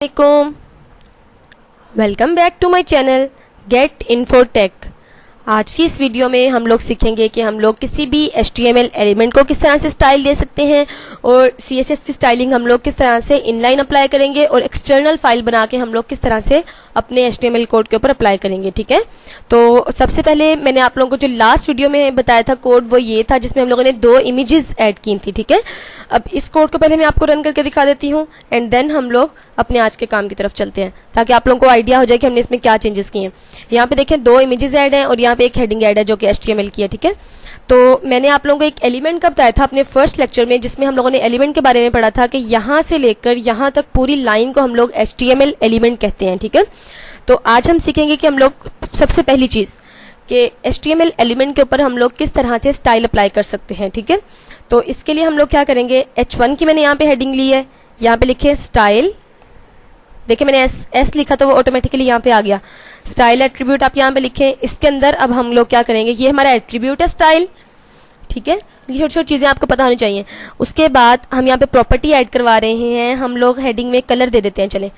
वालेकुम, welcome back to my channel Get Infotech. आज की इस वीडियो में हम लोग सीखेंगे कि हम लोग किसी भी HTML एलिमेंट को किस तरह से स्टाइल दे सकते हैं और CSS की स्टाइलिंग हम लोग किस तरह से इनलाइन अप्लाई करेंगे और एक्सटर्नल फाइल बना के हम लोग किस तरह से अपने HTML कोड के ऊपर अप्लाई करेंगे। ठीक है, तो सबसे पहले मैंने आप लोगों को जो लास्ट वीडियो में बताया था कोड वो ये था जिसमें हम लोगों ने 2 इमेजेस ऐड की थी। ठीक है, अब इस कोड को पहले मैं आपको रन करके दिखा देती हूँ एंड देन हम लोग अपने आज के काम की तरफ चलते हैं ताकि आप लोगों को आइडिया हो जाए कि हमने इसमें क्या चेंजेस किए हैं। यहाँ पे देखें 2 इमेजेस ऐड हैं और यहाँ पे एक हेडिंग ऐड है जो कि HTML की है। ठीक है, तो मैंने आप लोगों को एक एलिमेंट का बताया था अपने फर्स्ट लेक्चर में जिसमें हम लोगों ने एलिमेंट के बारे में पढ़ा था कि यहाँ से लेकर यहाँ तक पूरी लाइन को हम लोग HTML एलिमेंट कहते हैं। ठीक है, तो आज हम सीखेंगे कि हम लोग सबसे पहली चीज कि HTML एलिमेंट के ऊपर हम लोग किस तरह से स्टाइल अप्लाई कर सकते हैं। ठीक है, तो इसके लिए हम लोग क्या करेंगे, H1 की मैंने यहाँ पे हेडिंग ली है, यहाँ पे लिखे स्टाइल। देखिए मैंने एस लिखा तो वो ऑटोमेटिकली यहाँ पे आ गया। स्टाइल एट्रीब्यूट आप यहाँ पे लिखें, इसके अंदर अब हम लोग क्या करेंगे, ये हमारा एट्रीब्यूट है स्टाइल। ठीक है, ये छोटी छोटी चीजें आपको पता होनी चाहिए। उसके बाद हम यहाँ पे प्रॉपर्टी ऐड करवा रहे हैं, हम लोग हेडिंग में कलर दे देते हैं। चले,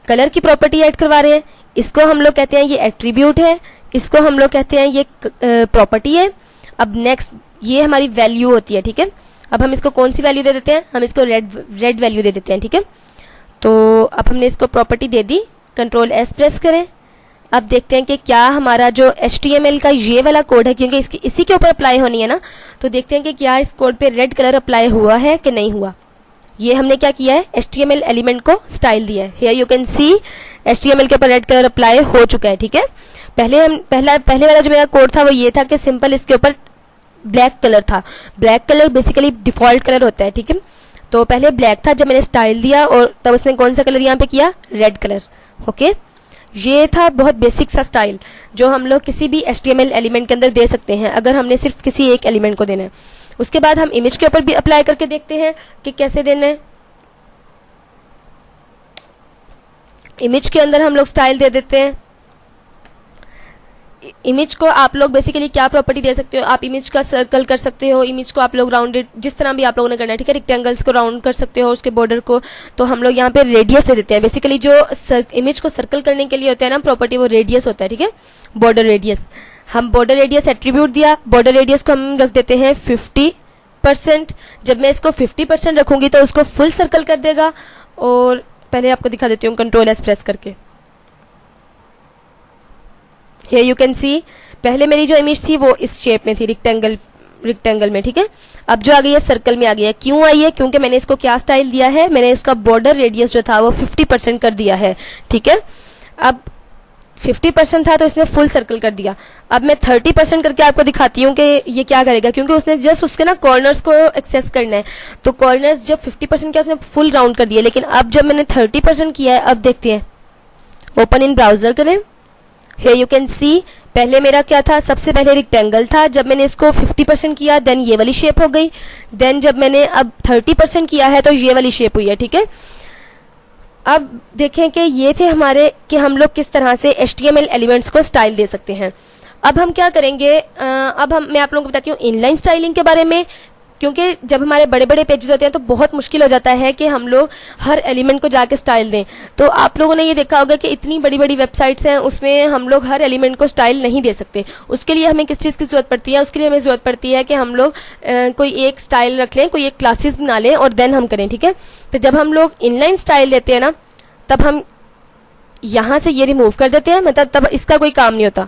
कलर की प्रॉपर्टी ऐड करवा रहे हैं, इसको हम लोग कहते हैं ये एट्रीब्यूट है, इसको हम लोग कहते हैं ये प्रॉपर्टी है। अब नेक्स्ट ये हमारी वैल्यू होती है। ठीक है, अब हम इसको कौन सी वैल्यू दे देते हैं, हम इसको रेड वैल्यू दे देते हैं। ठीक है, तो अब हमने इसको प्रॉपर्टी दे दी, कंट्रोल S प्रेस करें। अब देखते हैं कि क्या हमारा जो HTML का ये वाला कोड है, क्योंकि इसी के ऊपर अप्लाई होनी है ना, तो देखते हैं कि क्या इस कोड पे रेड कलर अप्लाई हुआ है कि नहीं हुआ। ये हमने क्या किया है, HTML एलिमेंट को स्टाइल दिया है। Here you can see HTML के ऊपर रेड कलर अप्लाई हो चुका है। ठीक है, पहले वाला जो मेरा कोड था वो ये था कि सिंपल इसके ऊपर ब्लैक कलर था। Black colour basically default colour होता है। ठीक है, तो पहले ब्लैक था, जब मैंने स्टाइल दिया और तब उसने कौन सा कलर यहाँ पे किया, रेड कलर। ओके, ये था बहुत बेसिक सा स्टाइल जो हम लोग किसी भी HTML एलिमेंट के अंदर दे सकते हैं अगर हमने सिर्फ किसी एक एलिमेंट को देना है। उसके बाद हम इमेज के ऊपर भी अप्लाई करके देखते हैं कि कैसे देना है। इमेज के अंदर हम लोग स्टाइल दे देते हैं। इमेज को आप लोग बेसिकली क्या प्रॉपर्टी दे सकते हो, आप इमेज का सर्कल कर सकते हो, इमेज को आप लोग राउंडेड जिस तरह भी आप लोगों ने करना है। ठीक है, रेक्टेंगल्स को राउंड कर सकते हो, उसके बॉर्डर को, तो हम लोग यहाँ पे रेडियस दे देते हैं। बेसिकली जो इमेज को सर्कल करने के लिए होता है ना प्रॉपर्टी, वो रेडियस होता है। ठीक है, बॉर्डर रेडियस, हम बॉर्डर रेडियस एट्रीब्यूट दिया, बॉर्डर रेडियस को हम रख देते हैं 50%। जब मैं इसको 50% रखूंगी तो उसको फुल सर्कल कर देगा। और पहले आपको दिखा देती हूँ कंट्रोल S प्रेस करके। Here you can see, पहले मेरी जो इमेज थी वो इस शेप में थी, रिक्टेंगल में। ठीक है, अब जो आ गई है सर्कल में आ गई है। क्यों आई है, क्योंकि मैंने इसको क्या स्टाइल दिया है, मैंने इसका बॉर्डर रेडियस जो था वो 50% कर दिया है। ठीक है, अब 50% था तो इसने फुल सर्कल कर दिया। अब मैं 30% करके आपको दिखाती हूँ कि ये क्या करेगा, क्योंकि उसने जस्ट उसके ना कॉर्नर्स को एक्सेस करना है। तो कॉर्नर्स जब 50% किया उसने फुल राउंड कर दिया, लेकिन अब जब मैंने 30% किया है, अब देखते हैं, ओपन इन ब्राउजर करें। Here you can see, पहले मेरा क्या था, सबसे पहले रेक्टेंगल था, जब मैंने इसको 50% किया देन ये वाली शेप हो गई, देन जब मैंने अब 30% किया है तो ये वाली शेप हुई है। ठीक है, अब देखें कि ये थे हमारे कि हम लोग किस तरह से HTML एलिमेंट्स को स्टाइल दे सकते हैं। अब हम क्या करेंगे, मैं आप लोगों को बताती हूँ इनलाइन स्टाइलिंग के बारे में, क्योंकि जब हमारे बड़े बड़े पेजेस होते हैं तो बहुत मुश्किल हो जाता है कि हम लोग हर एलिमेंट को जाके स्टाइल दें। तो आप लोगों ने ये देखा होगा कि इतनी बड़ी बड़ी वेबसाइट्स हैं, उसमें हम लोग हर एलिमेंट को स्टाइल नहीं दे सकते। उसके लिए हमें किस चीज़ की जरूरत पड़ती है, उसके लिए हमें जरूरत पड़ती है कि हम लोग कोई एक स्टाइल रख लें, कोई एक क्लासेस बना लें और देन हम करें। ठीक है, तो जब हम लोग इनलाइन स्टाइल देते हैं ना, तब हम यहाँ से ये रिमूव कर देते हैं, मतलब तब इसका कोई काम नहीं होता,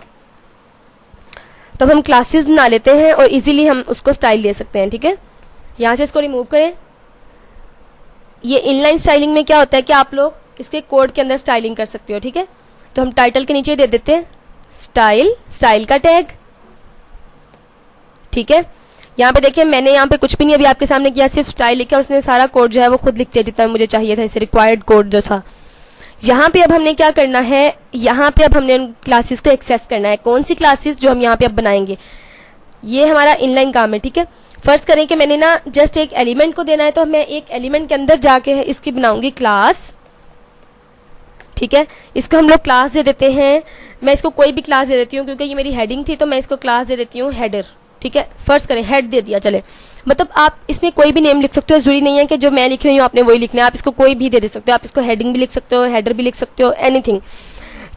तब हम क्लासेस बना लेते हैं और इजीली हम उसको स्टाइल दे सकते हैं। ठीक है, यहाँ से इसको रिमूव करें। ये इनलाइन स्टाइलिंग में क्या होता है कि आप लोग इसके कोड के अंदर स्टाइलिंग कर सकते हो। ठीक है, तो हम टाइटल के नीचे दे देते हैं स्टाइल का टैग। ठीक है, यहाँ पे देखिए मैंने यहाँ पे कुछ भी नहीं अभी आपके सामने किया, सिर्फ स्टाइल लिखा, उसने सारा कोड जो है वो खुद लिख दिया जितना मुझे चाहिए था, इसे रिक्वायर्ड कोड जो था। यहाँ पे अब हमने क्या करना है, यहाँ पे अब हमने उन क्लासेस को एक्सेस करना है। कौन सी क्लासेस जो हम यहाँ पे अब बनाएंगे, ये हमारा इनलाइन काम है। ठीक है, फर्स्ट करें कि मैंने ना जस्ट एक एलिमेंट को देना है, तो मैं एक एलिमेंट के अंदर जाके इसकी बनाऊंगी क्लास। ठीक है, इसको हम लोग क्लास दे देते हैं। मैं इसको कोई भी क्लास दे देती हूँ, क्योंकि ये मेरी हेडिंग थी तो मैं इसको क्लास दे देती हूँ हेडर। ठीक है, फर्ज करें हेड दे दिया चले, मतलब आप इसमें कोई भी नेम लिख सकते हो, जरूरी नहीं है कि जो मैं लिख रही हूँ आपने वही लिखना है, आप इसको कोई भी दे सकते हो, आप इसको हेडिंग भी लिख सकते हो, हेडर भी लिख सकते हो, एनीथिंग।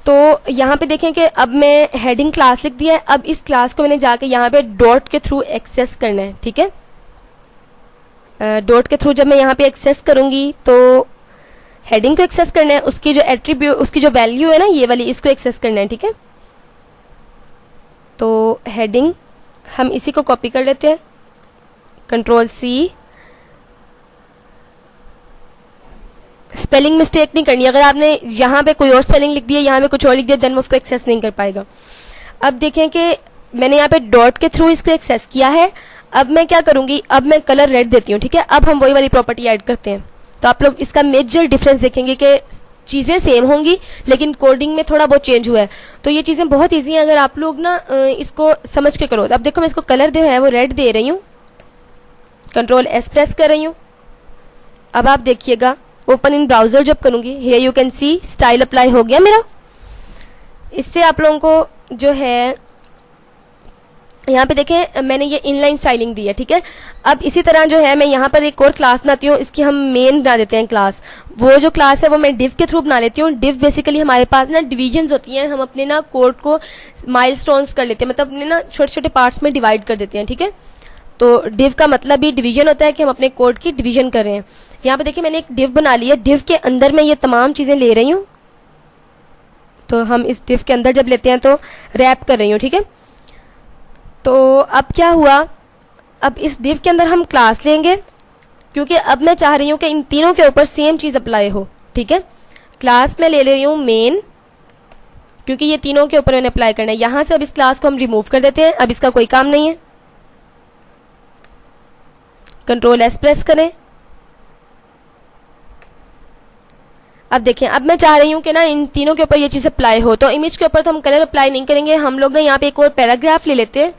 तो यहाँ पे देखें कि अब मैं हेडिंग क्लास लिख दिया है, अब इस क्लास को मैंने जाके यहाँ पे डॉट के थ्रू एक्सेस करना है, ठीक है। डॉट के थ्रू जब मैं यहाँ पे एक्सेस करूंगी तो हेडिंग को एक्सेस करना है, उसकी जो एट्रीब्यूट, उसकी जो वैल्यू है ना ये वाली, इसको एक्सेस करना है, ठीक है। तो हेडिंग हम इसी को कॉपी कर लेते हैं, कंट्रोल सी। स्पेलिंग मिस्टेक नहीं करनी, अगर आपने यहाँ पे कोई और स्पेलिंग लिख दिया, यहाँ पे कुछ और लिख दिया, देन वो उसको एक्सेस नहीं कर पाएगा। अब देखें कि मैंने यहाँ पे डॉट के थ्रू इसको एक्सेस किया है। अब मैं क्या करूंगी, अब मैं कलर रेड देती हूँ, ठीक है। अब हम वही वाली प्रॉपर्टी ऐड करते हैं, तो आप लोग इसका मेजर डिफरेंस देखेंगे कि चीज़ें सेम होंगी लेकिन कोडिंग में थोड़ा बहुत चेंज हुआ है। तो ये चीज़ें बहुत ईजी हैं, अगर आप लोग ना इसको समझ के करो। अब देखो मैं इसको कलर जो है वो रेड दे रही हूँ, कंट्रोल एस प्रेस कर रही हूँ। अब आप देखिएगा ओपन इन ब्राउजर जब करूंगी, here you can see style apply हो गया मेरा। इससे आप लोगों को जो है यहाँ पे देखें मैंने ये इनलाइन स्टाइलिंग दी है, ठीक है। अब इसी तरह जो है मैं यहाँ पर एक और क्लास बनाती हूँ, इसकी हम मेन बना देते हैं क्लास। वो जो क्लास है वो मैं डिव के थ्रू बना लेती हूँ। डिव बेसिकली हमारे पास ना डिविजन्स होती हैं, हम अपने ना कोड को माइलस्टोन्स कर लेते हैं, मतलब अपने ना छोटे छोटे पार्ट्स में डिवाइड कर देते हैं, ठीक है। तो डिव का मतलब ही डिवीजन होता है कि हम अपने कोड की डिवीजन कर रहे हैं। यहाँ पे देखिए मैंने एक डिव बना लिया, डिव के अंदर मैं ये तमाम चीज़ें ले रही हूँ। तो हम इस डिव के अंदर जब लेते हैं तो रैप कर रही हूँ, ठीक है। तो अब क्या हुआ, अब इस डिव के अंदर हम क्लास लेंगे, क्योंकि अब मैं चाह रही हूँ कि इन तीनों के ऊपर सेम चीज़ अप्लाई हो, ठीक है। क्लास में ले रही हूँ मेन, क्योंकि ये तीनों के ऊपर मैंने अप्लाई करना है। यहाँ से अब इस क्लास को हम रिमूव कर देते हैं, अब इसका कोई काम नहीं है। कंट्रोल एस प्रेस करें। अब देखें, अब मैं चाह रही हूँ कि ना इन तीनों के ऊपर ये चीज़ अप्लाई हो। तो इमेज के ऊपर तो हम कलर अप्लाई नहीं करेंगे, हम लोग ना यहाँ पे एक और पैराग्राफ ले लेते हैं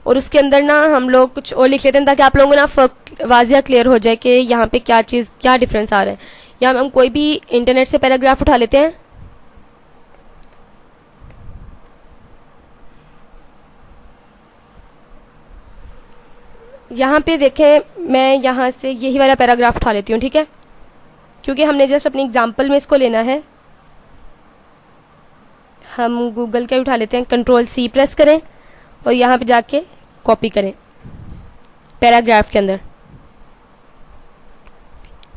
और उसके अंदर ना हम लोग कुछ और लिख लेते हैं, ताकि आप लोगों को ना फर्क वाजिया क्लियर हो जाए कि यहाँ पे क्या चीज़, क्या डिफरेंस आ रहा है। यहाँ हम कोई भी इंटरनेट से पैराग्राफ उठा लेते हैं। यहाँ पे देखें मैं यहाँ से यही वाला पैराग्राफ उठा लेती हूँ, ठीक है, क्योंकि हमने जस्ट अपनी एग्जाम्पल में इसको लेना है। हम गूगल का उठा लेते हैं, कंट्रोल सी प्रेस करें और यहाँ पे जाके कॉपी करें पैराग्राफ के अंदर,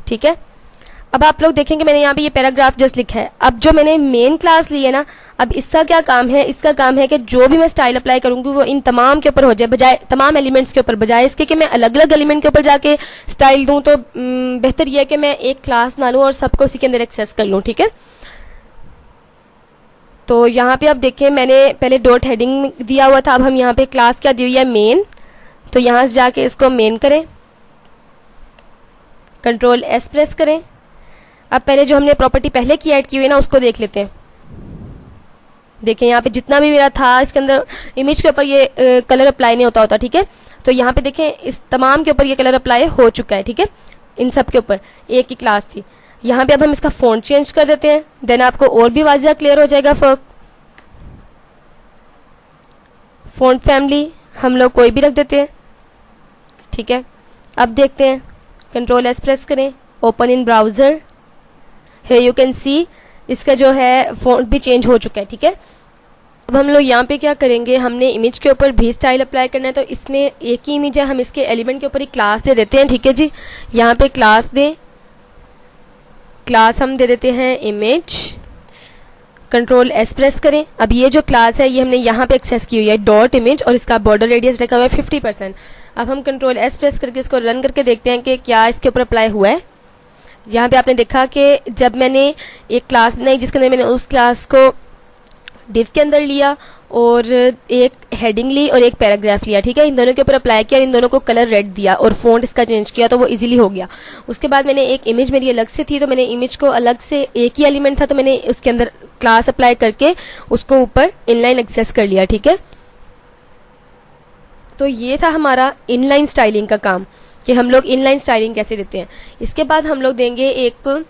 ठीक है। अब आप लोग देखेंगे मैंने यहाँ पे ये पैराग्राफ जस्ट लिखा है। अब जो मैंने मेन क्लास ली है ना, अब इसका क्या काम है, इसका काम है कि जो भी मैं स्टाइल अप्लाई करूँगी वो इन तमाम के ऊपर हो जाए, बजाय तमाम एलिमेंट्स के ऊपर, बजाय इसके कि मैं अलग अलग एलिमेंट के ऊपर जाके स्टाइल दूँ। तो बेहतर यह है कि मैं एक क्लास ना लूँ और सबको उसी के अंदर एक्सेस कर लूँ, ठीक है। तो यहाँ पे आप देखें मैंने पहले डॉट हेडिंग दिया हुआ था, अब हम यहाँ पे क्लास क्या दी हुई है, मेन। तो यहाँ से जाके इसको मेन करें, कंट्रोल एस प्रेस करें। अब पहले जो हमने प्रॉपर्टी पहले की ऐड की हुई है ना उसको देख लेते हैं। देखें यहाँ पे जितना भी मेरा था इसके अंदर इमेज के ऊपर ये कलर अप्लाई नहीं होता, ठीक है। तो यहाँ पे देखें इस तमाम के ऊपर ये कलर अप्लाई हो चुका है, ठीक है। इन सब के ऊपर एक ही क्लास थी। यहाँ पे अब हम इसका फ़ॉन्ट चेंज कर देते हैं, देन आपको और भी वाजिया क्लियर हो जाएगा फर्क। फ़ॉन्ट फैमिली हम लोग कोई भी रख देते हैं, ठीक है। अब देखते हैं, कंट्रोल एस प्रेस करें, open in browser, here you can see इसका जो है फ़ॉन्ट भी चेंज हो चुका है, ठीक है। अब हम लोग यहाँ पे क्या करेंगे, हमने इमेज के ऊपर भी स्टाइल अप्लाई करना है। तो इसमें एक ही इमेज है, हम इसके एलिमेंट के ऊपर एक क्लास दे देते हैं, ठीक है जी। यहाँ पे क्लास दें, क्लास हम दे देते हैं इमेज, कंट्रोल एस प्रेस करें। अब ये जो क्लास है ये हमने यहाँ पे एक्सेस की हुई है डॉट इमेज, और इसका बॉर्डर रेडियस रखा हुआ है 50%। अब हम कंट्रोल एस प्रेस करके इसको रन करके देखते हैं कि क्या इसके ऊपर अप्लाई हुआ है। यहाँ पे आपने देखा कि जब मैंने एक क्लास बनाई जिसके अंदर मैंने उस क्लास को डिव के अंदर लिया और एक हेडिंग ली और एक पैराग्राफ लिया, ठीक है। इन दोनों के ऊपर अप्लाई किया, इन दोनों को कलर रेड दिया और फ़ॉन्ट इसका चेंज किया, तो वो इजीली हो गया। उसके बाद मैंने एक इमेज मेरी अलग से थी, तो मैंने इमेज को अलग से, एक ही एलिमेंट था तो मैंने उसके अंदर क्लास अप्लाई करके उसको ऊपर इनलाइन एक्सेस कर लिया, ठीक है। तो ये था हमारा इनलाइन स्टाइलिंग का काम कि हम लोग इनलाइन स्टाइलिंग कैसे देते हैं। इसके बाद हम लोग देंगे एक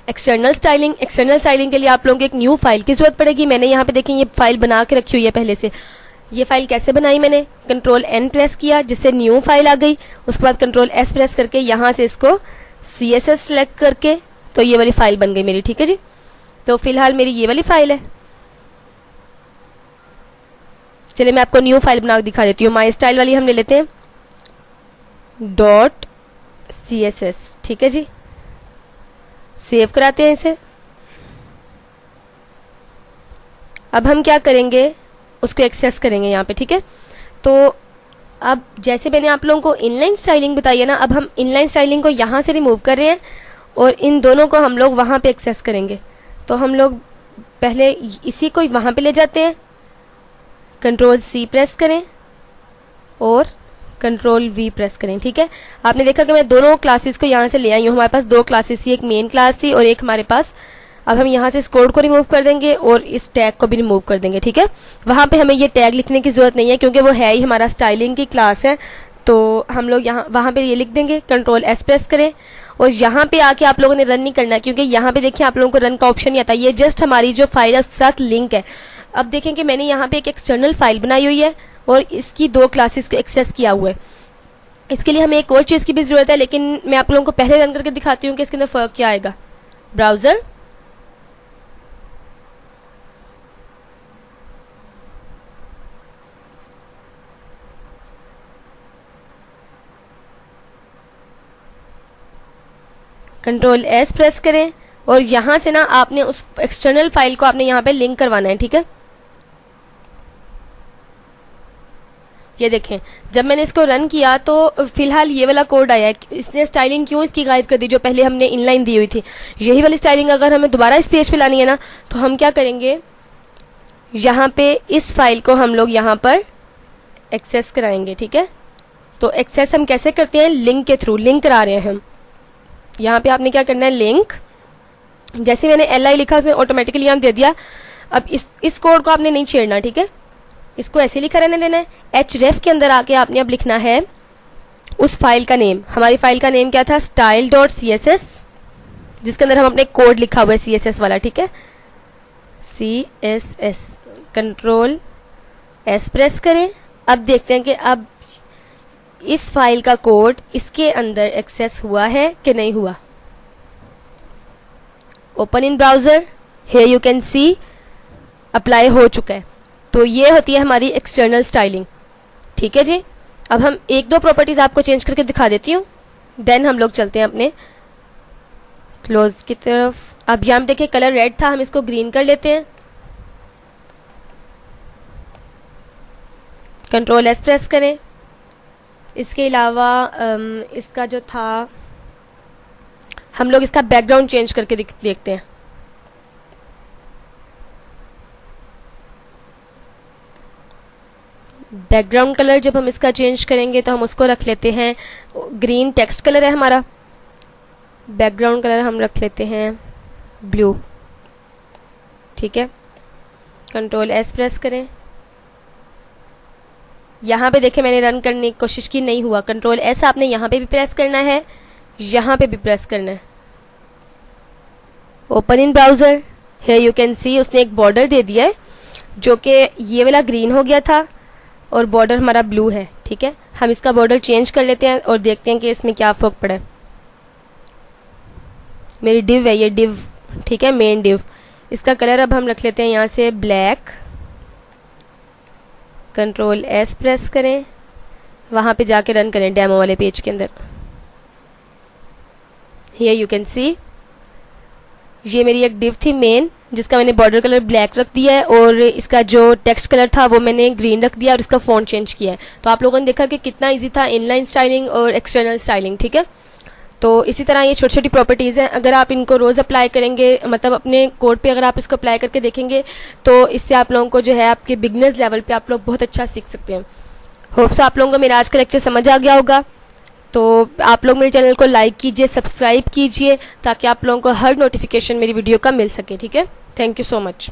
एक्सटर्नल स्टाइलिंग। एक्सटर्नल स्टाइलिंग के लिए आप लोगों को एक न्यू फाइल की जरूरत पड़ेगी। मैंने यहाँ पे देखें ये फाइल बना के रखी हुई है पहले से। ये फाइल कैसे बनाई मैंने, कंट्रोल एन प्रेस किया जिससे न्यू फाइल आ गई, उसके बाद कंट्रोल एस प्रेस करके यहाँ से इसको CSS सेलेक्ट करके तो ये वाली फाइल बन गई मेरी। ठीक है जी, तो फिलहाल मेरी ये वाली फाइल है। चलिए मैं आपको न्यू फाइल बना के दिखा देती हूँ। माई स्टाइल वाली हम ले लेते हैं .css। ठीक है जी, सेव कराते हैं इसे। अब हम क्या करेंगे, उसको एक्सेस करेंगे यहाँ पे। ठीक है, तो अब जैसे मैंने आप लोगों को इनलाइन स्टाइलिंग बताई है ना, अब हम इनलाइन स्टाइलिंग को यहाँ से रिमूव कर रहे हैं और इन दोनों को हम लोग वहाँ पे एक्सेस करेंगे। तो हम लोग पहले इसी को वहाँ पे ले जाते हैं, कंट्रोल C प्रेस करें और कंट्रोल V प्रेस करें। ठीक है, आपने देखा कि मैं दोनों क्लासेस को यहाँ से ले आई हूँ। हमारे पास दो क्लासेस थी, एक मेन क्लास थी और एक हमारे पास। अब हम यहाँ से इस कोड को रिमूव कर देंगे और इस टैग को भी रिमूव कर देंगे। ठीक है, वहाँ पे हमें ये टैग लिखने की जरूरत नहीं है क्योंकि वो है ही हमारा स्टाइलिंग की क्लास है। तो हम लोग वहाँ पे ये लिख देंगे, कंट्रोल S प्रेस करें और यहाँ पे आके आप लोगों ने रन नहीं करना क्योंकि यहाँ पे देखिए आप लोगों को रन का ऑप्शन नहीं आता। ये जस्ट हमारी जो फाइल है उसके साथ लिंक है। अब देखें कि मैंने यहाँ पे एक एक्सटर्नल फाइल बनाई हुई है और इसकी दो क्लासेस को एक्सेस किया हुआ है। इसके लिए हमें एक और चीज़ की भी जरूरत है, लेकिन मैं आप लोगों को पहले रन करके दिखाती हूँ कि इसके अंदर फर्क क्या आएगा। ब्राउजर, कंट्रोल S प्रेस करें और यहाँ से ना आपने उस एक्सटर्नल फाइल को आपने यहाँ पे लिंक करवाना है। ठीक है, ये देखें जब मैंने इसको रन किया तो फिलहाल ये वाला कोड आया है। इसने स्टाइलिंग क्यों इसकी गायब कर दी जो पहले हमने इनलाइन दी हुई थी। यही वाली स्टाइलिंग अगर हमें दोबारा इस पेज पे लानी है ना तो हम क्या करेंगे, यहाँ पे इस फाइल को हम लोग यहाँ पर एक्सेस कराएंगे। ठीक है, तो एक्सेस हम कैसे करते हैं, लिंक के थ्रू लिंक करा रहे हैं हम। यहाँ पे आपने क्या करना है, लिंक, जैसे मैंने LI लिखा उसने ऑटोमेटिकली यहाँ दे दिया। अब इस कोड को आपने नहीं छेड़ना। ठीक है, इसको ऐसे लिखा रहने देना है। href के अंदर आके आपने अब लिखना है उस फाइल का नेम। हमारी फाइल का नेम क्या था, style.css, जिसके अंदर हम अपने कोड लिखा हुआ है CSS वाला। ठीक है, CSS, कंट्रोल S प्रेस करें। अब देखते हैं कि अब इस फाइल का कोड इसके अंदर एक्सेस हुआ है कि नहीं हुआ। Open in browser, here you can see apply हो चुका है। तो ये होती है हमारी एक्सटर्नल स्टाइलिंग। ठीक है जी, अब हम एक दो प्रॉपर्टीज आपको चेंज करके दिखा देती हूँ, देन हम लोग चलते हैं अपने क्लोज की तरफ। अब यहाँ पे देखिए कलर रेड था, हम इसको ग्रीन कर लेते हैं। कंट्रोल S प्रेस करें। इसके अलावा इसका जो था हम लोग इसका बैकग्राउंड चेंज करके देखते हैं। बैकग्राउंड कलर जब हम इसका चेंज करेंगे तो हम उसको रख लेते हैं ग्रीन, टेक्स्ट कलर है हमारा। बैकग्राउंड कलर हम रख लेते हैं ब्लू। ठीक है, कंट्रोल S प्रेस करें। यहाँ पे देखें मैंने रन करने की कोशिश की, नहीं हुआ। कंट्रोल S आपने यहाँ पे भी प्रेस करना है, यहाँ पे भी प्रेस करना है। Open in browser, here you can see उसने एक बॉर्डर दे दिया है जो कि ये वाला ग्रीन हो गया था और बॉर्डर हमारा ब्लू है। ठीक है, हम इसका बॉर्डर चेंज कर लेते हैं और देखते हैं कि इसमें क्या फर्क पड़ा है। मेरी डिव है ये डिव। ठीक है, मेन डिव। इसका कलर अब हम रख लेते हैं यहाँ से ब्लैक। कंट्रोल S प्रेस करें, वहाँ पे जाके रन करें डेमो वाले पेज के अंदर। हियर यू कैन सी ये मेरी एक डिव थी मेन, जिसका मैंने बॉर्डर कलर ब्लैक रख दिया है और इसका जो टेक्स्ट कलर था वो मैंने ग्रीन रख दिया और इसका फॉन्ट चेंज किया है। तो आप लोगों ने देखा कि कितना इजी था इनलाइन स्टाइलिंग और एक्सटर्नल स्टाइलिंग। ठीक है, तो इसी तरह ये छोटी छोटी प्रॉपर्टीज़ हैं, अगर आप इनको रोज़ अप्लाई करेंगे, मतलब अपने कोड पे अगर आप इसको अप्लाई करके देखेंगे तो इससे आप लोगों को जो है आपके बिगनर्स लेवल पे आप लोग बहुत अच्छा सीख सकते हैं। होप्स आप लोगों को मेरा आज का लेक्चर समझ आ गया होगा। तो आप लोग मेरे चैनल को लाइक कीजिए, सब्सक्राइब कीजिए ताकि आप लोगों को हर नोटिफिकेशन मेरी वीडियो का मिल सके। ठीक है, थैंक यू सो मच।